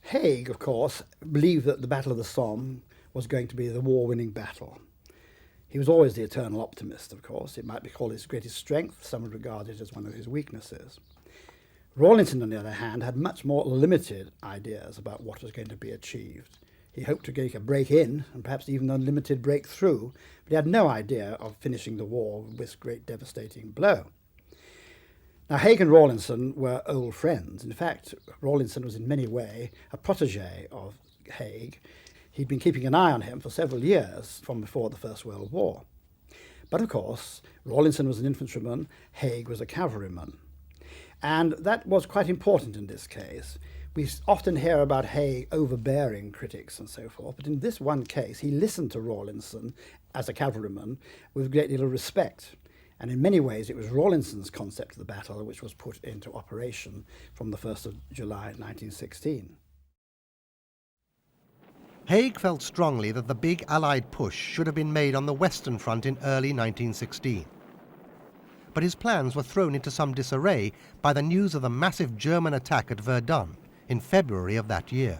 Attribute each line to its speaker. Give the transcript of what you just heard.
Speaker 1: Haig, of course, believed that the Battle of the Somme was going to be the war-winning battle. He was always the eternal optimist, of course. It might be called his greatest strength. Some would regard it as one of his weaknesses. Rawlinson, on the other hand, had much more limited ideas about what was going to be achieved. He hoped to make a break in, and perhaps even a limited breakthrough, but he had no idea of finishing the war with this great devastating blow. Now, Haig and Rawlinson were old friends. In fact, Rawlinson was in many ways a protege of Haig. He'd been keeping an eye on him for several years from before the First World War. But of course, Rawlinson was an infantryman, Haig was a cavalryman. And that was quite important in this case. We often hear about Haig overbearing critics and so forth, but in this one case, he listened to Rawlinson as a cavalryman with a great deal of respect. And in many ways, it was Rawlinson's concept of the battle which was put into operation from the 1st of July 1916.
Speaker 2: Haig felt strongly that the big Allied push should have been made on the Western Front in early 1916. But his plans were thrown into some disarray by the news of the massive German attack at Verdun in February of that year.